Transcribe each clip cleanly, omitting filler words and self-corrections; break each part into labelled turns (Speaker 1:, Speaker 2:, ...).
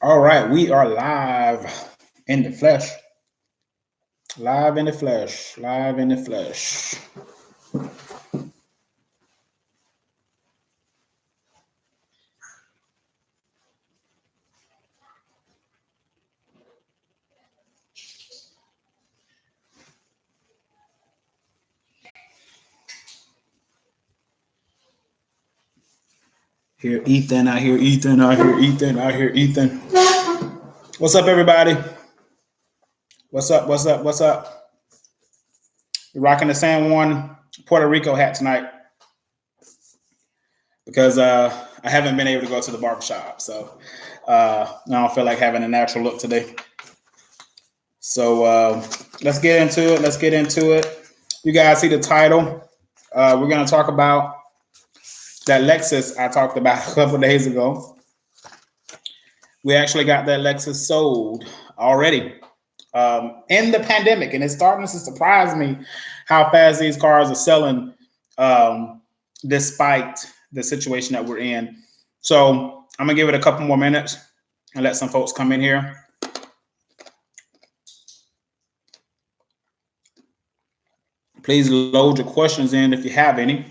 Speaker 1: All right, we are live in the flesh. Live in the flesh. Live in the flesh. Here, Ethan. I hear Ethan. I hear Ethan. I hear Ethan. What's up, everybody? What's up? What's up? What's up? You're rocking the San Juan Puerto Rico hat tonight because I haven't been able to go to the barbershop. So I don't feel like having a natural look today. So let's get into it. Let's get into it. You guys see the title. We're going to talk about that Lexus I talked about a couple of days ago. We actually got that Lexus sold already in the pandemic, and it's starting to surprise me how fast these cars are selling despite the situation that we're in. So I'm gonna give it a couple more minutes and let some folks come in here. Please load your questions in if you have any.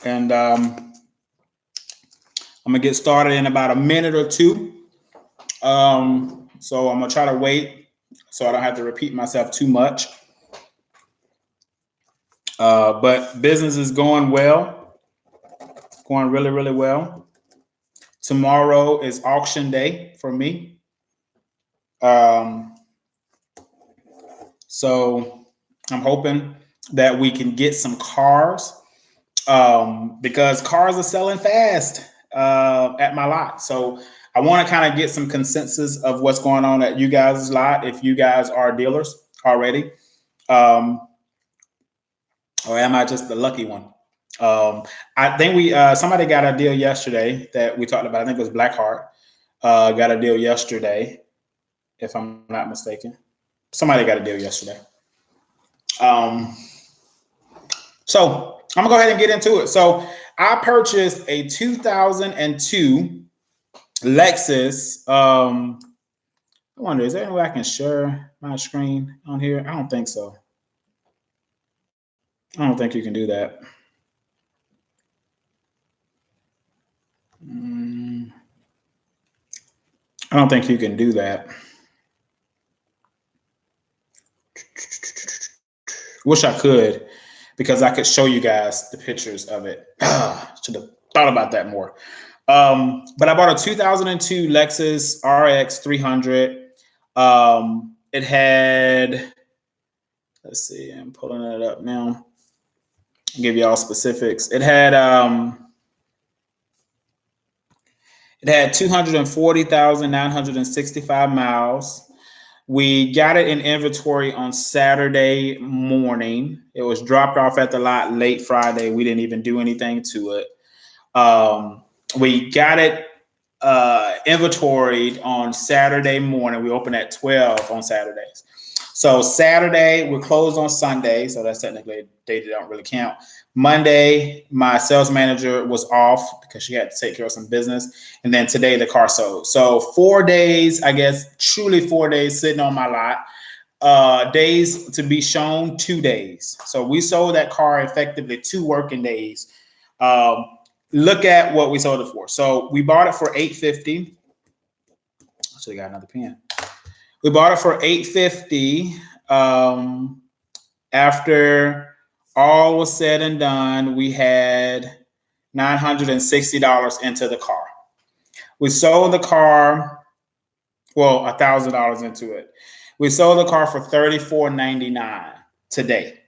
Speaker 1: And I'm gonna get started in about a minute or two. So I'm gonna try to wait so I don't have to repeat myself too much. But business is going well, going really, really well. Tomorrow is auction day for me. So I'm hoping that we can get some cars because cars are selling fast at my lot. So I want to kind of get some consensus of what's going on at you guys' lot if you guys are dealers already. Or am I just the lucky one? I think somebody got a deal yesterday that we talked about. I think it was Blackheart. Got a deal yesterday, if I'm not mistaken. Somebody got a deal yesterday. So I'm gonna go ahead and get into it. So I purchased a 2002 Lexus. I wonder, is there any way I can share my screen on here? I don't think so. I don't think you can do that. I don't think you can do that. Wish I could, because I could show you guys the pictures of it. Should have thought about that more. But I bought a 2002 Lexus RX300. It had, let's see, I'm pulling it up now. I'll give you all specifics. It had 240,965 miles. We got it in inventory on Saturday morning. It was dropped off at the lot late Friday. We didn't even do anything to it. We got it inventoried on Saturday morning. We opened at 12 on Saturdays. So Saturday, we're closed on Sunday. So that's technically a day that don't really count. Monday, my sales manager was off because she had to take care of some business. And then today the car sold. So 4 days, I guess, truly 4 days sitting on my lot. Days to be shown, 2 days. So we sold that car effectively 2 working days. Look at what we sold it for. So we bought it for $850. I should have got another pen. We bought it for $850. After all was said and done, we had $960 into the car. We sold the car, well, $1,000 into it. We sold the car for $34.99 today,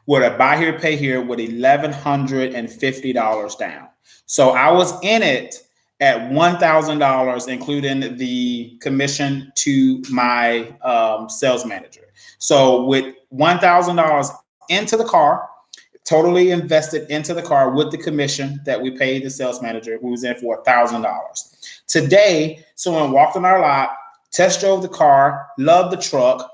Speaker 1: with a buy here, pay here, with $1,150 down. So I was in it at $1,000, including the commission to my sales manager. So with $1,000 into the car, totally invested into the car with the commission that we paid the sales manager, we was in for $1,000. Today, someone walked on our lot, test drove the car, loved the truck.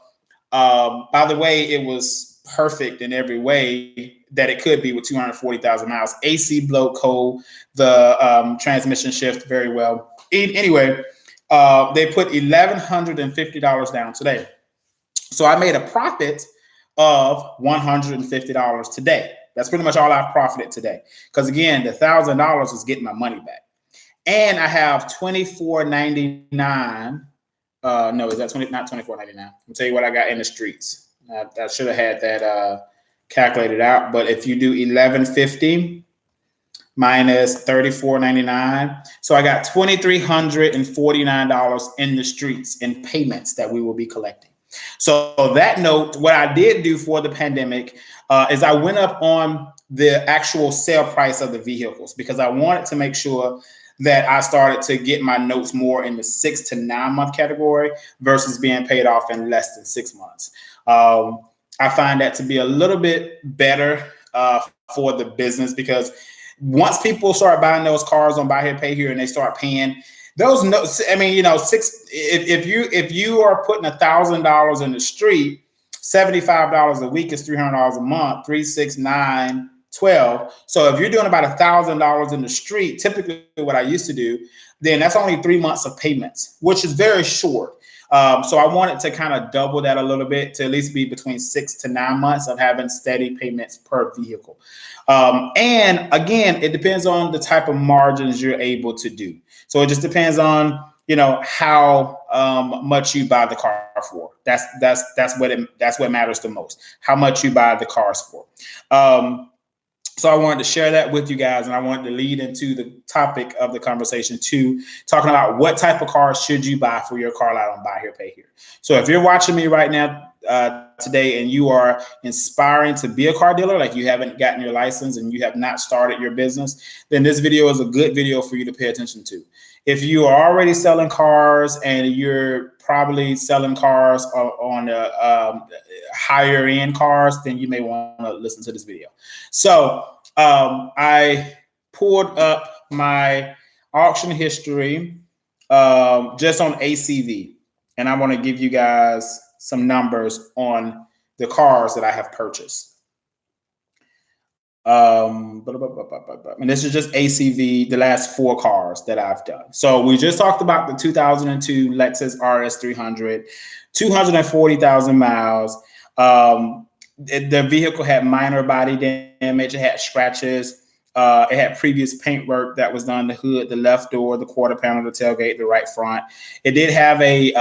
Speaker 1: By the way, it was perfect in every way that it could be with 240,000 miles. AC blow cold, the transmission shift very well. Anyway, they put $1,150 down today. So I made a profit of $150 today. That's pretty much all I've profited today. Because again, the $1,000 is getting my money back. And I have $24.99. No, is that not $24.99? I'll tell you what I got in the streets. I should have had that calculated out. But if you do $1,150 minus $34.99, so I got $2,349 in the streets in payments that we will be collecting. So that note, what I did do for the pandemic is I went up on the actual sale price of the vehicles because I wanted to make sure that I started to get my notes more in the 6 to 9 month category versus being paid off in less than 6 months. I find that to be a little bit better for the business because once people start buying those cars on buy here, pay here, and they start paying those notes, I mean, if you are putting $1,000 in the street, $75 a week is $300 a month, 3, 6, 9, 12. So if you're doing about $1,000 in the street, typically what I used to do, then that's only 3 months of payments, which is very short. So I wanted to kind of double that a little bit to at least be between 6 to 9 months of having steady payments per vehicle. And again, it depends on the type of margins you're able to do. So it just depends on, how much you buy the car for. That's what matters the most. How much you buy the cars for. So I wanted to share that with you guys, and I wanted to lead into the topic of the conversation too, talking about what type of cars should you buy for your car lot on Buy Here, Pay Here. So if you're watching me right now today and you are inspiring to be a car dealer, like you haven't gotten your license and you have not started your business, then this video is a good video for you to pay attention to. If you are already selling cars and you're probably selling cars on higher end cars, then you may want to listen to this video. So I pulled up my auction history just on ACV, and I want to give you guys some numbers on the cars that I have purchased. And this is just ACV, the last 4 cars that I've done. So we just talked about the 2002 Lexus RX300, 240,000 miles. The vehicle had minor body damage. It had scratches. It had previous paint work that was done, the hood, the left door, the quarter panel, the tailgate, the right front. It did have a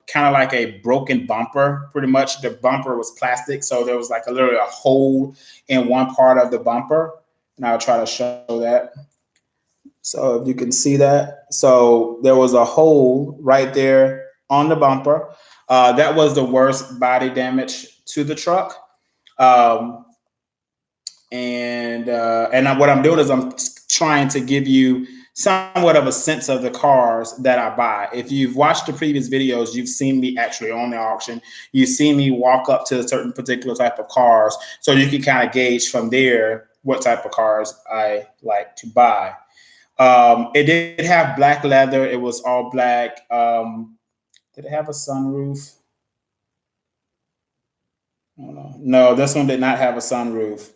Speaker 1: kind of like a broken bumper. Pretty much the bumper was plastic. So there was like literally a hole in one part of the bumper. And I'll try to show that. So if you can see that. So there was a hole right there on the bumper. That was the worst body damage to the truck. And what I'm doing is I'm trying to give you somewhat of a sense of the cars that I buy. If you've watched the previous videos, you've seen me actually on the auction. You've seen me walk up to a certain particular type of cars. So you can kind of gauge from there what type of cars I like to buy. It did have black leather. It was all black. Did it have a sunroof? No, this one did not have a sunroof.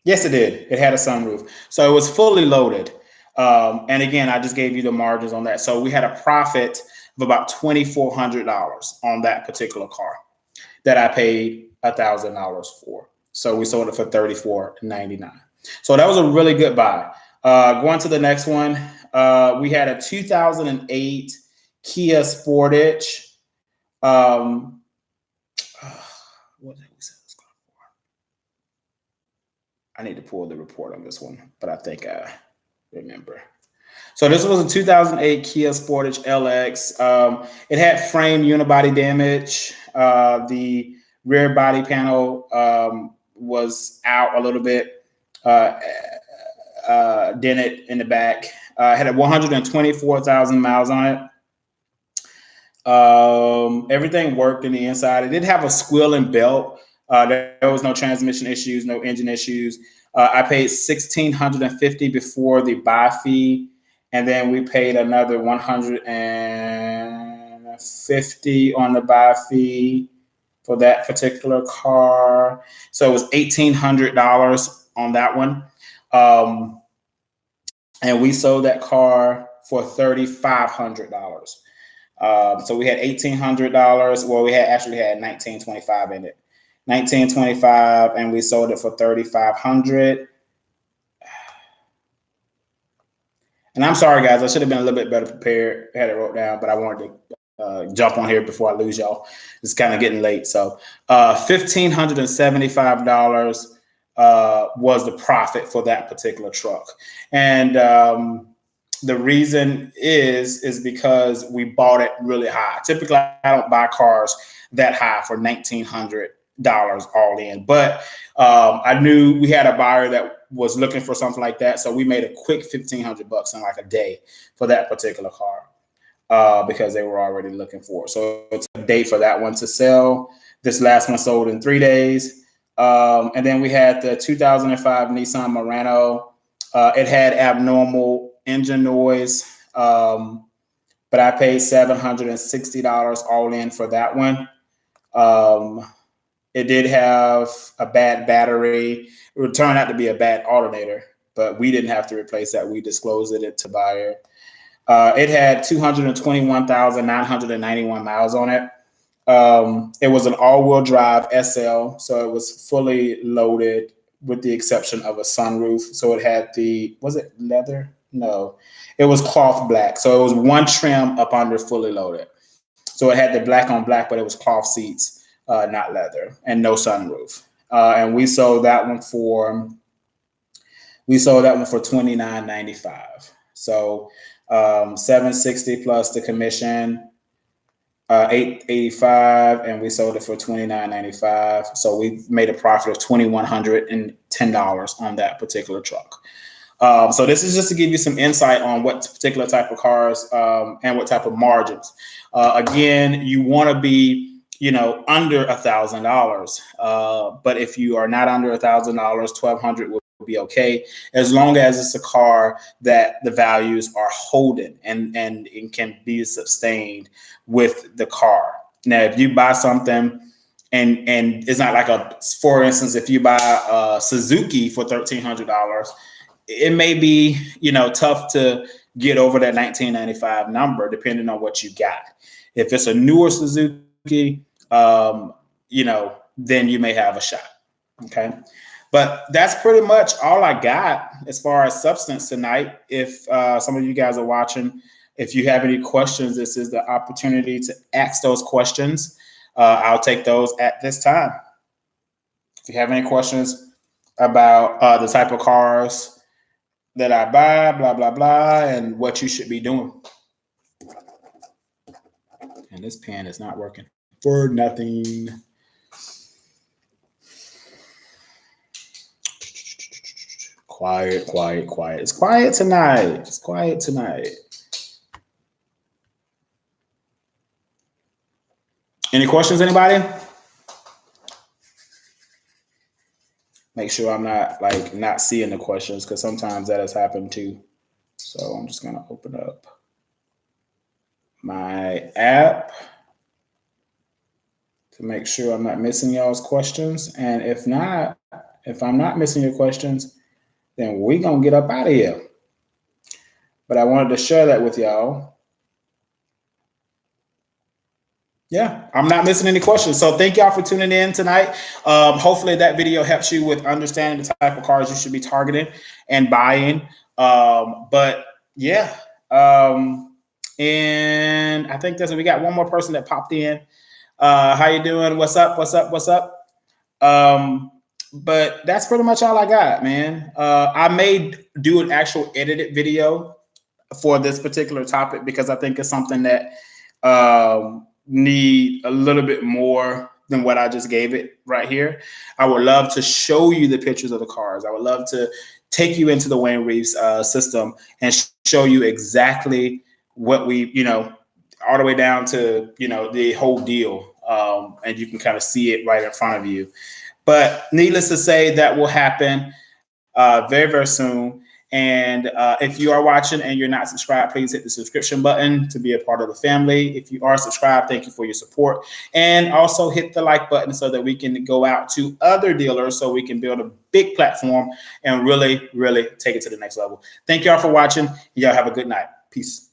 Speaker 1: Yes, it did. It had a sunroof. So it was fully loaded. And again, I just gave you the margins on that. So we had a profit of about $2,400 on that particular car that I paid $1,000 for. So we sold it for $34.99. So that was a really good buy. Going to the next one, we had a 2008 Kia Sportage. What did we say it was going for? I need to pull the report on this one, but I think I remember. So this was a 2008 Kia Sportage LX. It had frame unibody damage. The rear body panel was out a little bit, dented in the back. It had 124,000 miles on it. Everything worked in the inside. It did have a squealing belt. There was no transmission issues, no engine issues. I paid $1,650 before the buy fee, and then we paid another $150 on the buy fee. for that particular car. So it was $1,800 on that one. And we sold that car for $3,500. So we had $1,800. Well, we had $1,925 in it. $1,925, and we sold it for $3,500. And I'm sorry, guys, I should have been a little bit better prepared. I had it wrote down, but I wanted to jump on here before I lose y'all. It's kind of getting late. So $1,575 was the profit for that particular truck. And the reason is because we bought it really high. Typically, I don't buy cars that high for $1,900 all in. But I knew we had a buyer that was looking for something like that. So we made a quick $1,500 in like a day for that particular car because they were already looking for it. So it's a day for that one to sell. This last one sold in 3 days. And then we had the 2005 Nissan Murano. It had abnormal engine noise, but I paid $760 all in for that one. It did have a bad battery. It would turn out to be a bad alternator, but we didn't have to replace that. We disclosed it to buyer. It had 221,991 miles on it. It was an all-wheel drive SL, so it was fully loaded with the exception of a sunroof. So it had was it leather? No, it was cloth black. So it was one trim up under fully loaded. So it had the black on black, but it was cloth seats, not leather, and no sunroof. And we sold that one for $29.95. So $760 plus the commission, $885, and we sold it for $29.95. So we made a profit of $2,110 on that particular truck. So this is just to give you some insight on what particular type of cars and what type of margins. Again, you want to be, under $1,000. But if you are not under $1,000, $1,200 will be okay, as long as it's a car that the values are holding and can be sustained with the car. Now, if you buy something and it's not like for instance, if you buy a Suzuki for $1,300, it may be, tough to get over that $1,995 number, depending on what you got. If it's a newer Suzuki, then you may have a shot. Okay. But that's pretty much all I got as far as substance tonight. If some of you guys are watching, if you have any questions, this is the opportunity to ask those questions. I'll take those at this time. If you have any questions about the type of cars that I buy, blah, blah, blah, and what you should be doing. And this pen is not working for nothing. Quiet, quiet, quiet. It's quiet tonight. It's quiet tonight. Any questions, anybody? Make sure I'm not seeing the questions, because sometimes that has happened too. So I'm just going to open up my app to make sure I'm not missing y'all's questions. And if I'm not missing your questions, then we're going to get up out of here. But I wanted to share that with y'all. Yeah, I'm not missing any questions. So thank y'all for tuning in tonight. Hopefully that video helps you with understanding the type of cars you should be targeting and buying. But yeah, and I think we got one more person that popped in. How you doing? What's up? What's up? What's up? But that's pretty much all I got, man. I may do an actual edited video for this particular topic, because I think it's something that need a little bit more than what I just gave it right here. I would love to show you the pictures of the cars. I would love to take you into the Wayne Reeves system and show you exactly what we, all the way down to, the whole deal. And you can kind of see it right in front of you. But needless to say, that will happen very, very soon. And if you are watching and you're not subscribed, please hit the subscription button to be a part of the family. If you are subscribed, thank you for your support. And also hit the like button so that we can go out to other dealers so we can build a big platform and really, really take it to the next level. Thank y'all for watching. Y'all have a good night. Peace.